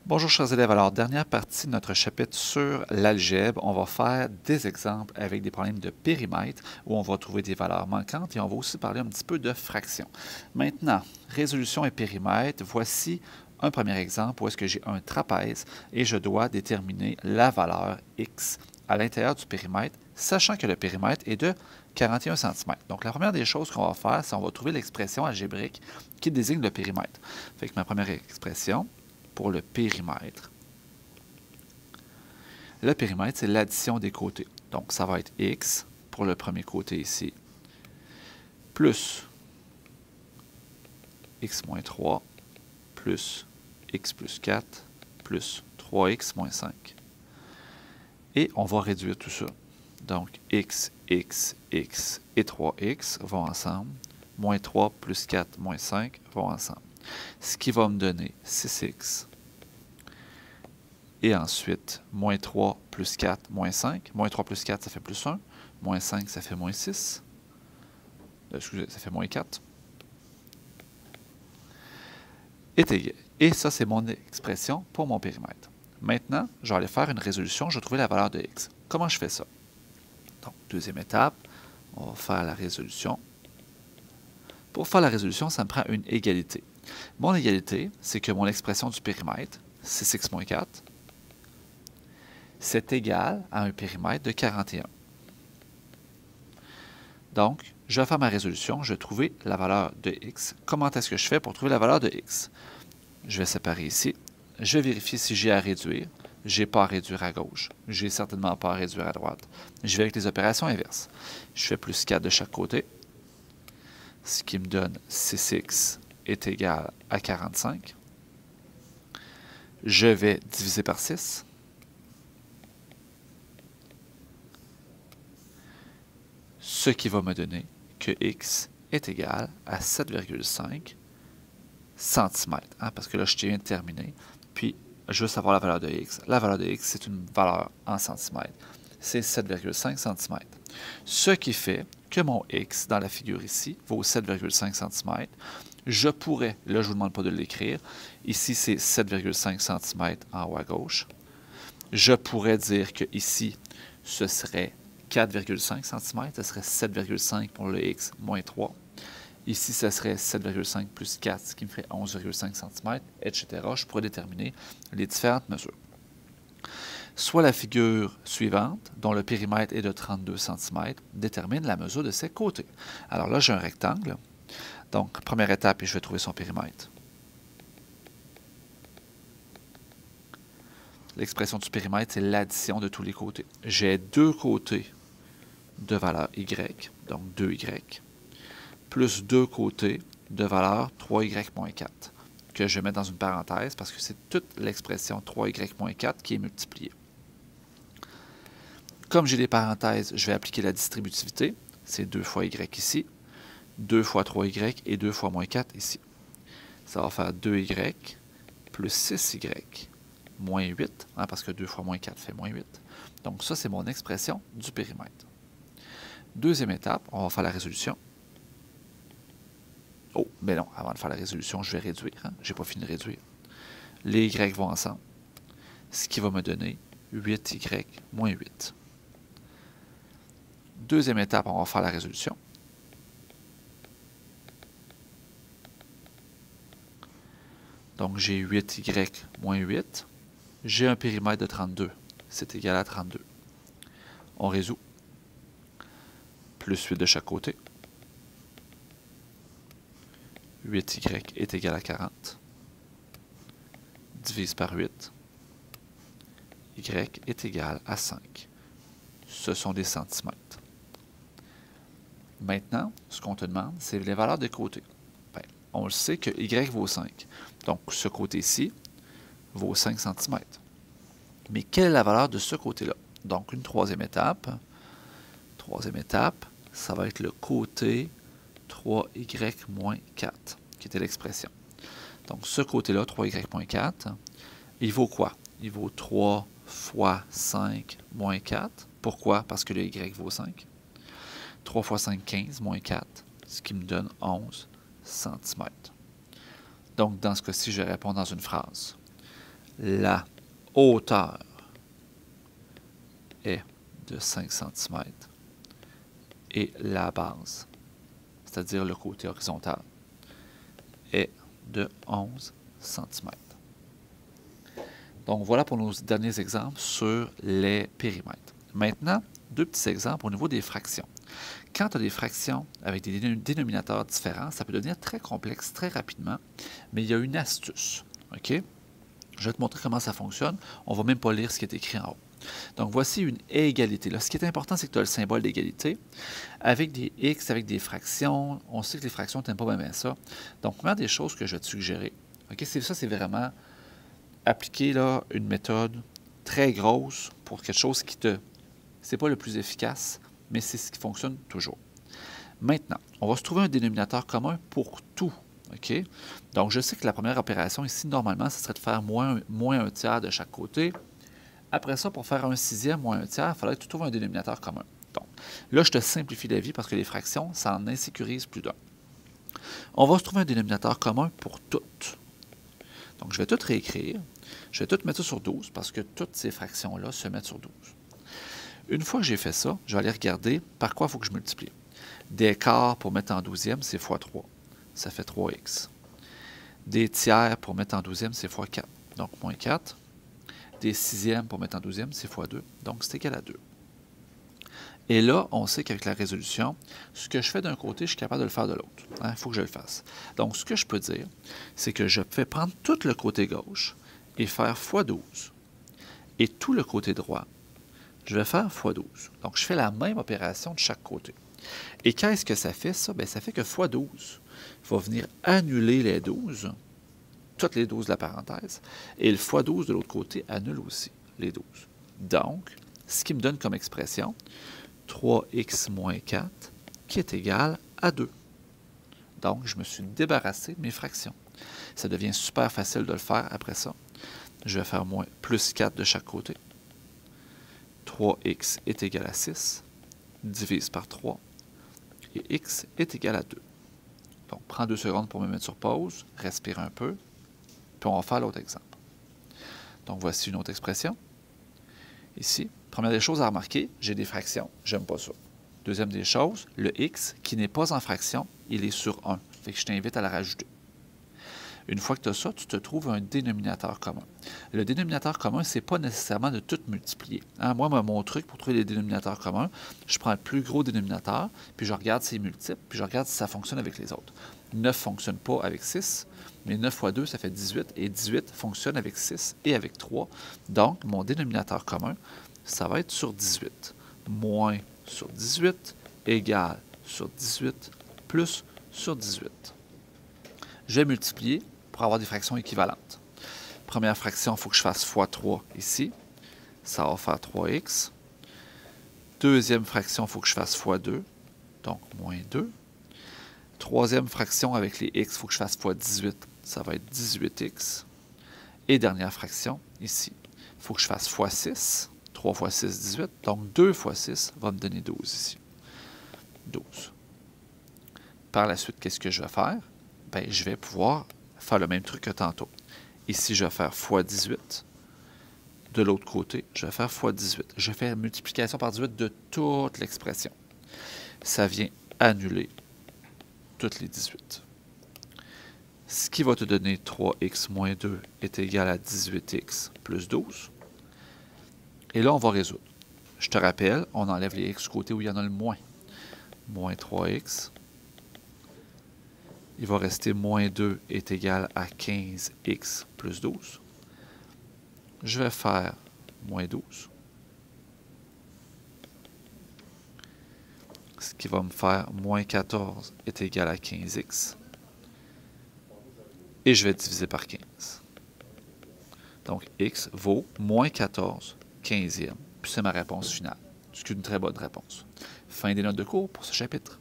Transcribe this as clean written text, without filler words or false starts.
Bonjour chers élèves, alors dernière partie de notre chapitre sur l'algèbre, on va faire des exemples avec des problèmes de périmètre où on va trouver des valeurs manquantes et on va aussi parler un petit peu de fractions. Maintenant, résolution et périmètre, voici un premier exemple où est-ce que j'ai un trapèze et je dois déterminer la valeur x à l'intérieur du périmètre, sachant que le périmètre est de 41 cm. Donc la première des choses qu'on va faire, c'est qu'on va trouver l'expression algébrique qui désigne le périmètre. Fait que ma première expression, pour le périmètre. Le périmètre, c'est l'addition des côtés. Donc, ça va être x pour le premier côté ici, plus x moins 3, plus x plus 4, plus 3x moins 5. Et on va réduire tout ça. Donc, x, x, x et 3x vont ensemble. Moins 3 plus 4 moins 5 vont ensemble. Ce qui va me donner 6x. Et ensuite, moins 3 plus 4, moins 5. Moins 3 plus 4, ça fait plus 1. Moins 5, ça fait moins 6. Excusez, ça fait moins 4. Et ça, c'est mon expression pour mon périmètre. Maintenant, je vais aller faire une résolution. Je vais trouver la valeur de x. Comment je fais ça? Donc, deuxième étape, on va faire la résolution. Pour faire la résolution, ça me prend une égalité. Mon égalité, c'est que mon expression du périmètre, 6x moins 4, c'est égal à un périmètre de 41. Donc, je vais faire ma résolution, je vais trouver la valeur de x. Comment est-ce que je fais pour trouver la valeur de x? Je vais séparer ici. Je vais vérifier si j'ai à réduire. Je n'ai pas à réduire à gauche. Je n'ai certainement pas à réduire à droite. Je vais avec les opérations inverses. Je fais plus 4 de chaque côté, ce qui me donne 6x est égal à 45. Je vais diviser par 6. Ce qui va me donner que x est égal à 7,5 cm. Parce que là, je viens de terminer. Puis, je veux savoir la valeur de x. La valeur de x, c'est une valeur en centimètres. C'est 7,5 cm. Ce qui fait que mon x, dans la figure ici, vaut 7,5 cm. Je pourrais, là, je ne vous demande pas de l'écrire. Ici, c'est 7,5 cm en haut à gauche. Je pourrais dire que ici, ce serait 4,5 cm, ce serait 7,5 pour le x moins 3. Ici, ce serait 7,5 plus 4, ce qui me ferait 11,5 cm, etc. Je pourrais déterminer les différentes mesures. Soit la figure suivante, dont le périmètre est de 32 cm, détermine la mesure de ses côtés. Alors là, j'ai un rectangle. Donc, première étape, je vais trouver son périmètre. L'expression du périmètre, c'est l'addition de tous les côtés. J'ai deux côtés de valeur y, donc 2y, plus deux côtés de valeur 3y moins 4, que je vais mettre dans une parenthèse parce que c'est toute l'expression 3y moins 4 qui est multipliée. Comme j'ai des parenthèses, je vais appliquer la distributivité. C'est 2 fois y ici, 2 fois 3y et 2 fois moins 4 ici. Ça va faire 2y plus 6y moins 8, parce que 2 fois moins 4 fait moins 8. Donc ça, c'est mon expression du périmètre. Deuxième étape, on va faire la résolution. Oh, mais non, avant de faire la résolution, je vais réduire. Je n'ai pas fini de réduire. Les y vont ensemble, ce qui va me donner 8y moins 8. Deuxième étape, on va faire la résolution. Donc, j'ai 8y moins 8. J'ai un périmètre de 32. C'est égal à 32. On résout. Plus 8 de chaque côté. 8y est égal à 40. Divise par 8. Y est égal à 5. Ce sont des centimètres. Maintenant, ce qu'on te demande, c'est les valeurs des côtés. Bien, on le sait que y vaut 5. Donc, ce côté-ci vaut 5 cm. Mais quelle est la valeur de ce côté-là? Donc, une troisième étape. Troisième étape, ça va être le côté 3y moins 4, qui était l'expression. Donc, ce côté-là, 3y moins 4, il vaut quoi? Il vaut 3 fois 5 moins 4. Pourquoi? Parce que le y vaut 5. 3 fois 5, 15, moins 4, ce qui me donne 11 cm. Donc, dans ce cas-ci, je réponds dans une phrase. la hauteur est de 5 cm et la base, c'est-à-dire le côté horizontal, est de 11 cm. Donc, voilà pour nos derniers exemples sur les périmètres. Maintenant, deux petits exemples au niveau des fractions. Quand tu as des fractions avec des dénominateurs différents, ça peut devenir très complexe très rapidement, mais il y a une astuce. OK? Je vais te montrer comment ça fonctionne. On ne va même pas lire ce qui est écrit en haut. Donc, voici une égalité. Là, ce qui est important, c'est que tu as le symbole d'égalité. Avec des x, avec des fractions, on sait que les fractions, tu n'aimes pas bien ça. Donc, première des choses que je vais te suggérer, OK, ça, c'est vraiment appliquer là, une méthode très grosse pour quelque chose qui te... C'est pas le plus efficace, mais c'est ce qui fonctionne toujours. Maintenant, on va se trouver un dénominateur commun pour tout. OK? Donc, je sais que la première opération ici, normalement, ce serait de faire moins un tiers de chaque côté. Après ça, pour faire un sixième moins un tiers, il faudrait que tu trouves un dénominateur commun. Donc, là, je te simplifie la vie parce que les fractions, ça en insécurise plus d'un. On va se trouver un dénominateur commun pour toutes. Donc, je vais tout réécrire. Je vais tout mettre ça sur 12 parce que toutes ces fractions-là se mettent sur 12. Une fois que j'ai fait ça, je vais aller regarder par quoi il faut que je multiplie. Des quarts pour mettre en 12e, c'est x 3. Ça fait 3x. Des tiers pour mettre en 12e, c'est x 4. Donc, moins 4. Des sixièmes pour mettre en 12e, c'est x 2. Donc, c'est égal à 2. Et là, on sait qu'avec la résolution, ce que je fais d'un côté, je suis capable de le faire de l'autre. Il faut que je le fasse. Donc, ce que je peux dire, c'est que je vais prendre tout le côté gauche et faire x 12. Et tout le côté droit, je vais faire x 12. Donc, je fais la même opération de chaque côté. Et qu'est-ce que ça fait, ça? Bien, ça fait que x 12 va venir annuler les 12, toutes les 12 de la parenthèse, et le x 12 de l'autre côté annule aussi les 12. Donc, ce qui me donne comme expression 3x moins 4 qui est égal à 2. Donc, je me suis débarrassé de mes fractions. Ça devient super facile de le faire après ça. Je vais faire moins plus 4 de chaque côté. 3x est égal à 6, divise par 3, et x est égal à 2. Donc, prends 2 secondes pour me mettre sur pause, respire un peu, puis on va faire l'autre exemple. Donc, voici une autre expression. Ici, première des choses à remarquer, j'ai des fractions, j'aime pas ça. Deuxième des choses, le x, qui n'est pas en fraction, il est sur 1. Fait que je t'invite à la rajouter. Une fois que tu as ça, tu te trouves un dénominateur commun. Le dénominateur commun, ce n'est pas nécessairement de tout multiplier. Moi, mon truc pour trouver les dénominateurs communs, je prends le plus gros dénominateur, puis je regarde ses multiples, puis je regarde si ça fonctionne avec les autres. 9 ne fonctionne pas avec 6, mais 9 fois 2, ça fait 18, et 18 fonctionne avec 6 et avec 3. Donc, mon dénominateur commun, ça va être sur 18. Moins sur 18 égale sur 18 plus sur 18. Je vais multiplier pour avoir des fractions équivalentes. Première fraction, il faut que je fasse x 3 ici. Ça va faire 3x. Deuxième fraction, il faut que je fasse x 2, donc moins 2. Troisième fraction avec les x, il faut que je fasse x 18, ça va être 18x. Et dernière fraction, ici, il faut que je fasse x 6. 3 x 6, 18. Donc 2 x 6 va me donner 12 ici. 12. Par la suite, qu'est-ce que je vais faire? Bien, je vais pouvoir faire le même truc que tantôt. Ici, je vais faire x 18. De l'autre côté, je vais faire x 18. Je fais multiplication par 18 de toute l'expression. Ça vient annuler toutes les 18. Ce qui va te donner 3x moins 2 est égal à 18x plus 12. Et là, on va résoudre. Je te rappelle, on enlève les x du côté où il y en a le moins. Moins 3x. Il va rester moins 2 est égal à 15x plus 12. Je vais faire moins 12. Ce qui va me faire moins 14 est égal à 15x. Et je vais diviser par 15. Donc, x vaut moins 14 15e. Puis c'est ma réponse finale. C'est une très bonne réponse. Fin des notes de cours pour ce chapitre.